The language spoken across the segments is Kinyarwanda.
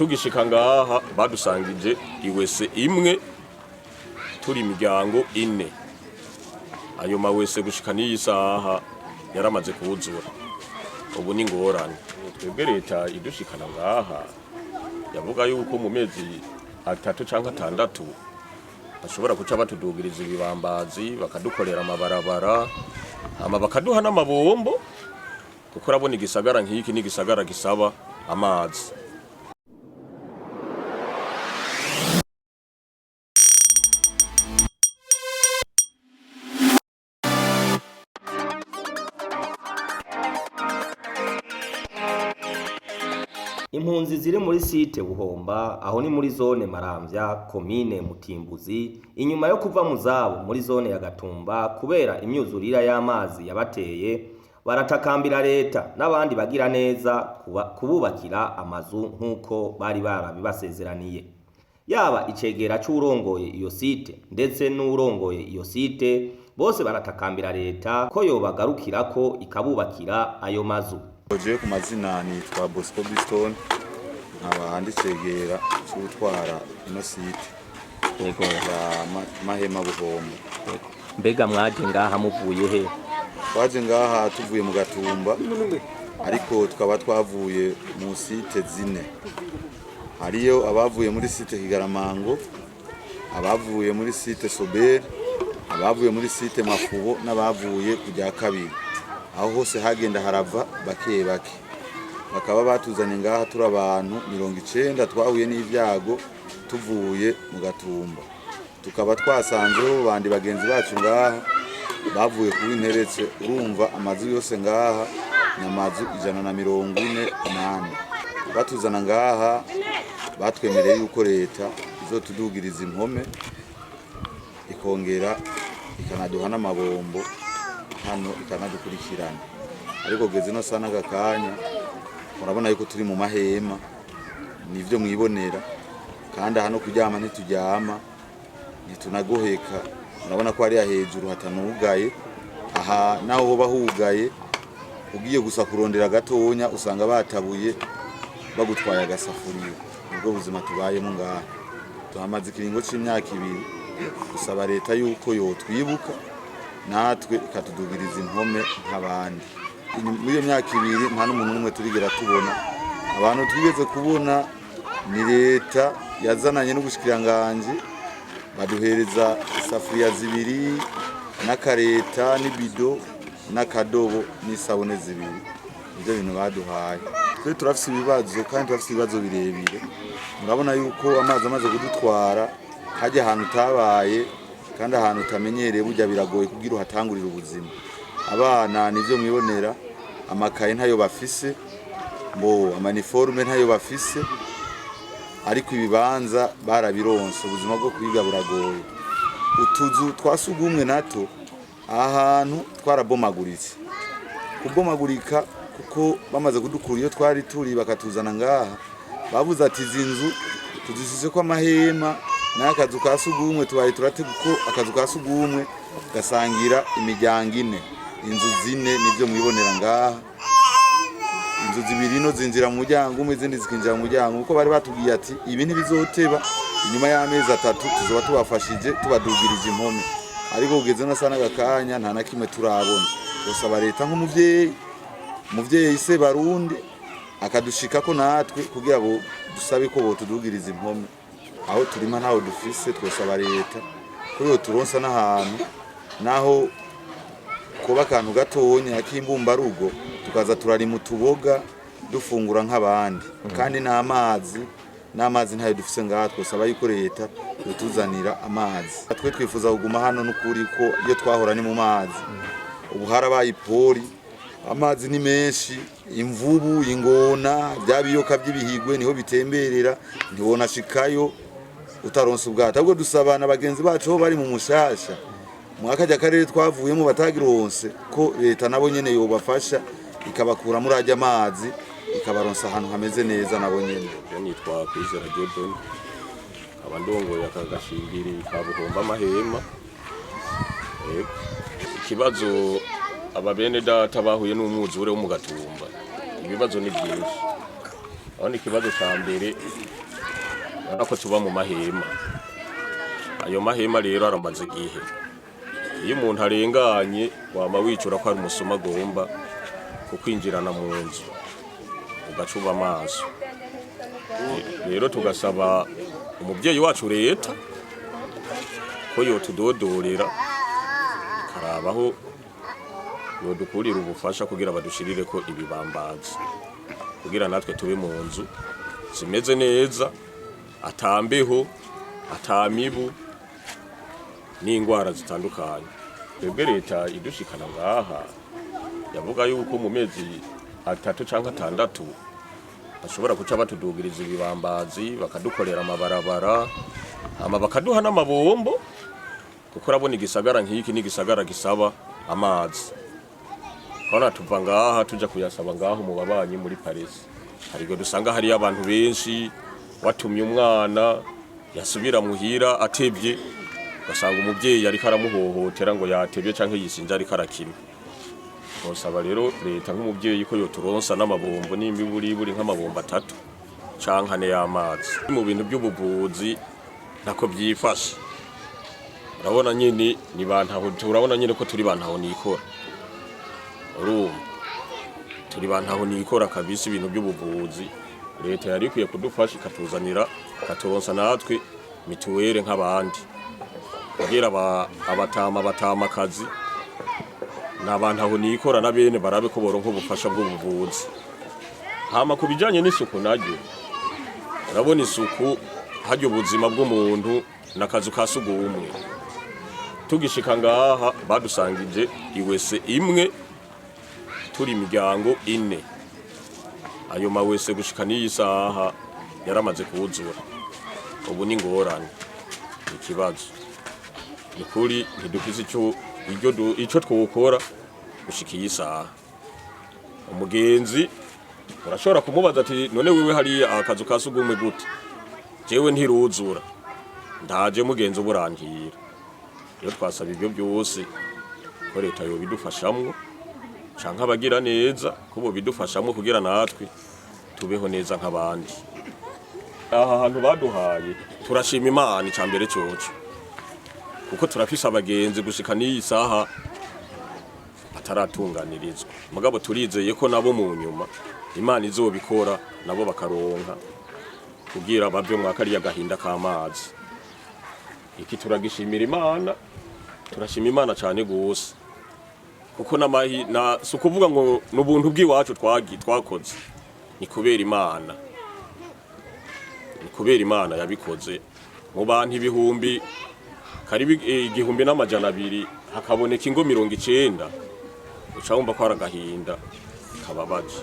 tugishika ngaha badusangije iwese imwe turi imiryango ine. Ayo mawese gushika n'iyi saha yaramaze kuzura. Ubu ni ngorane. Twebwe leta idushikana ngaha yavuga yuko mu mezi 3 canke 6 bashobora kuca batudugiriza ibibambazi bakadukorera amabarabara bakaduha n'amabombo kuko urabona igisagara nk'iki ni igisagara gisaba amazi. Impunzi ziri muri site Buhomba aho ni muri zone Maramvya komine Mutimbuzi inyuma yo kuva mu zabo muri zone ya Gatumba kubera imyuzurira y'amazi yabateye baratakambira leta n'abandi bagira neza kububakira amazu nkuko bari barabibasezeraniye. Yaba icegera c'urongoye iyo site ndetse n'urongoye iyo site bose baratakambira leta ko yobagarukirako ikabubakira ayo mazu. Oje ku mazina nitwa Bosco Briston abandi cegera cy'utwara ino site yego ya Mahema Buhomba. Mbega mwaje ngaha muvuye he? Twaje ngaha tuvuye mu Gatumba ariko tukaba twavuye mu site zine. Hariyo abavuye muri site Kigaramango, abavuye muri site Sobere, abavuye muri site Mafubo n'abavuye kujya kabiri. Aho hose hagenda harava bake bake. Bakaba batuzanye ngaha turi abantu 90 twahuye n'ivyago tuvuye mu Gatumba. Tukaba twasanzeho bandi bagenzi bacu ngaha bavuye kuri Nteretse. Urumva amazu yose ngaha n'amazu 148. Batuzana ngaha batwemereye yuko leta izotudugiriza impome ikongera ikanaduha n'amabombo hano ikanadukurikirana. Ariko geze no sana gakanya murabona yuko turi mu mahema nivyo mwibonera kandi hano kuryama ntituryama ntitunagoheka. Murabona ko ari hejuru hatanugaye, aha naho hoba hugaye ugiye gusa kurondera gatonya usanga batabuye bagutwaye agasafuriya. Ubwo buzima tubayemo ngaha tuhamaze ikiringo c'imyaka 2 gusaba leta yuko yotwibuka natwe ikatudugiriza impome nk'abandi. Muri iyo myaka 2 nta n'umuntu umwe turigera tubona. Abantu twigeze kubona ni leta yazananye n'ubushikiranganje baduhereza isafuriya 2 n'akareta n'ibido n'akadobo n'isabune 2. Ibyo bintu baduhaye. Twe turafise ibibazo kandi turafise ibibazo birebire. Murabona yuko amazi amaze kudutwara hajya ahantu tabaye kandi ahantu utamenyereye burya biragoye kugira uhatangurira ubuzima. Abana nivyo mwibonera amakaye ntayo bafise, amaniforme ntayo bafise, ariko ibibanza barabironse. Ubuzima bwo kwiga buragoye. Utuzu twasugumwe nato ahantu twarabomaguritse. Kubomagurika kuko bamaze kudukura iyo twari turi bakatuzana ngaha bavuze ati zinzu tuzisize ko amahema n'akazu kasugumwe tubaye turate kuko akazu kasugumwe gasangira imiryango 4. Inzu 4 nivyo mwibonera ngaha. Inzu 2 no zinjira mu muryango umwe izindi zikinjira mu muryango kuko bari batubwiye ati ibi ntibizoteba inyuma y'amezi 3 tuzoba tubafashije tubadugirije impome. Ariko ugeze no sana gakanya nta na kimwe turabona. Gusaba leta nk'umuvyeyi se Barundi akadushika ko natwe kugira bo dusabe ko bo tudugiriza impome. Aho turima ntaho dufise twosaba leta ko yo turonsa n'ahantu naho kuba kantu gatonya akimbumba rugo tukaza turari mu tuboga dufungura nk'abandi. Kandi n'amazi ntayo dufise ngaha twosaba yuko leta yotuzanira amazi. Twe twifuza kuguma hano n'ukuri ko iyo twahora ni mu mazi. Ubu harabaye ipori amazi ni menshi, imvubu, ingona, byabiyoka by'ibihigwe niho bitemberera ntibona shikayo utaronse ubwato. Ahubwo dusabana bagenzi bacu bari mu mushasha mwakajya karere twavuyemo batagironse ko leta nabo nyene yobafasha ikabakura muri ajya amazi ikabaronsa ahantu hameze neza nabo nyene. Nitwa Kwizera Diodone abandongoye akagashingiri ka Buhomba Mahema. Ikibazo ababene data bahuye n'umwuzure wo mu Gatumba ibibazo ni byinshi. abona ikibazo ca mbere urako tuba mu mahema. Ayo mahema rero aramaze igihe. Iyo umuntu arenganye wama wicura ko ari umusuma agomba kukwinjirana mu nzu ugacuba amaso. Rero tugasaba umubyeyi wacu leta ko yotudodorera karabaho yodukurira ubufasha kugira badushirire ko ibibambazi kugira natwe tube mu nzu zimeze neza, atambeho, atamibu n'ingwara zitandukanye. Twebwe leta idushikana ngaha yavuga yuko mu mezi 3 canke 6 bashobora kuca batudugiriza ibibambazi bakadukorera amabarabara bakaduha n'amabombo kuko urabona igisagara nk'iki n'igisagara gisaba amazi. Kora tuva ngaha tuja kuyasaba ngaho mu babanyi muri Paris. Harigo dusanga hari abantu benshi watumye umwana yasubira muhira atebye basanga umubyeyi ariko aramuhohotera ngo yatebye canke yisinja ariko arakina. Nosaba rero leta nk'umubyeyi ko yoturonsa n'amabombo n'imiburi nk'amabombo 3 canke 4 y'amazi. Mu bintu by'ubuvuzi ntako byifashe. Urabona nyine ni bantaho turabona nyine ko turi bantaho nikora. Turi bantaho nikora kabisa ibintu by'ubuvuzi. Leta yari ikwiye kudufasha ikatuzanira katuronsa natwe mituwere nk'abandi. Kugira abatama kazi n'abantu aho nikora na bene barabe ko boronka ubufasha bw'ubuvuzi. Hama kubijanye n'isuku naryo urabona isuku haryo ubuzima bw'umuntu nakazu kasugumwe. Tugishika ngaha badusangije iwese imwe turi imiryango 4. Ayo mawese gushika n'isaha yaramaze kuzura. Ubu ni ngorane ikibazo. Nikuri ntidufise ico twokora gushika isaha. Umugenzi urashobora kumubaza ati none wewe hari akazu kasugumwe gute? Jewe ntiruzura. Ndaje mugenzi uburangira. Iyo twasaba ibyo byose ko leta yo bidufashamwe canka abagira neza ko bo bidufashamwe kugira natwe tubeho neza nk'abandi. Aha hantu baduhaye turashima Imana icambere cyoco kuko turafise abagenzi gushika n'iyi saha bataratunganirizwa. Mugabo turizeye ko nabo mu nyuma Imana izobikora nabo bakaronka kugira bavye mwakari y'agahinda k'amazi. Iki turagishimira Imana, turashima Imana cyane gose kuko sukuvuga ngo n'ubuntu bw'iwacu twakoze ni kubera Imana. Ni kubera Imana yabikoze mu bantu ibihumbi karibi 1200 hakaboneka ingo 90 ucawumva ko aragahinda kababaje.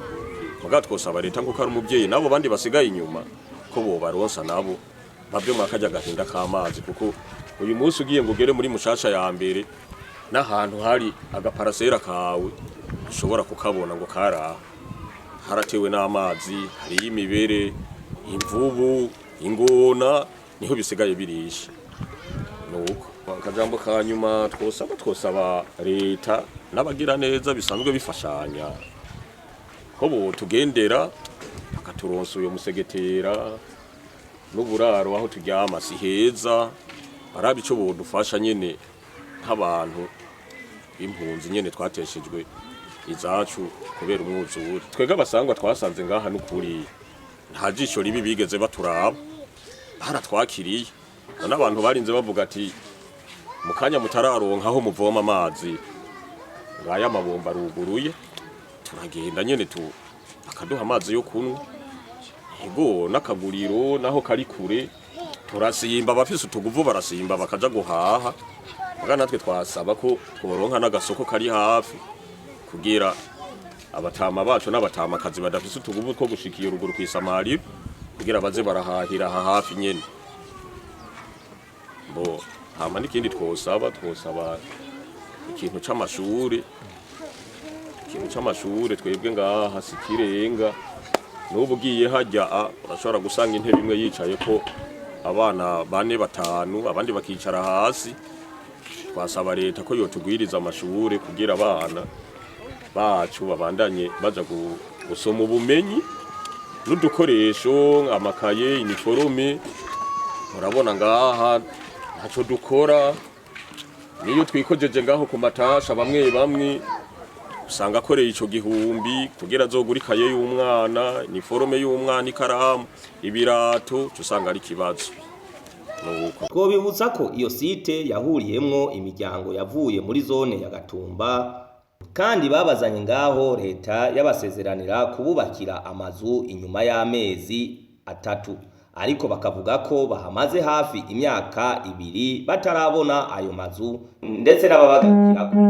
Muga twosaba leta ngo kari umubyeyi nabo bandi basigaye inyuma ko bo baronsa nabo bavyo mwakajya gahinda k'amazi kuko uyu munsi ugiye ngo ugere muri mushasha ya mbere n'ahantu hari agaparasera kawe ushobora kukabona ngo haratewe n'amazi, hari imibere, imvubu, ingona niho bisigaye birisha. Nuko akajambo kanyuma twosaba leta n'abagira neza bisanzwe bifashanya ko bo tugendera bakaturonsa uyo musegetera n'uburaro aho turyama si heza. Barabi ico bodufasha nyene nk'abantu impunzi nyene twateshejwe izacu kubera umwuzure. Twega basangwa twasanze ngaha n'ukuri nta jisho ribi bigeze baturaba baratwakiriye. N'abantu barinze bavuga ati mukanya mutararonka aho muvoma amazi ngaya amabomba ruguruye turagenda nyene akaduha amazi yo kunywa. Ego n'akaguriro naho kari kure turasimba bafise utuguvu barasimba bakaja guhaha. Muga natwe twasaba ko tworonka n'agasoko kari hafi kugira abatama bacu n'abatama kazi badafise utuguvu two gushikiye ruguru kwisamarira kugira baze barahahira hafi nyene. Bo hama n'ikindi twosaba ikintu c'amashure twebwe ngaha sikirenga. N'ubu ugiye hajya urashobora gusanga intebe imwe yicaye ko abana 4-5 abandi bakicara hasi. Twasaba leta ko yotugwiriza amashure kugira abana bacu babandanye baja gusoma ubumenyi n'udukoresho amakaye iniforume murabona ngaha ntaco dukora niyo twikojeje ngaho ku matasha bamwe usanga akoreye ico gihumbi kugira azogura ikaye y'umwana iniforume y'umwana ikaramu ibirato usanga ari kibazo. Twobibutsa ko iyo site yahuriyemwo imiryango yavuye muri zone ya Gatumba kandi babazanye ngaho leta yabasezeranira kububakira amazu inyuma y'amezi 3 ariko bakavuga ko bahamaze hafi imyaka 2 batarabona ayo mazu ndetse n'ababagakira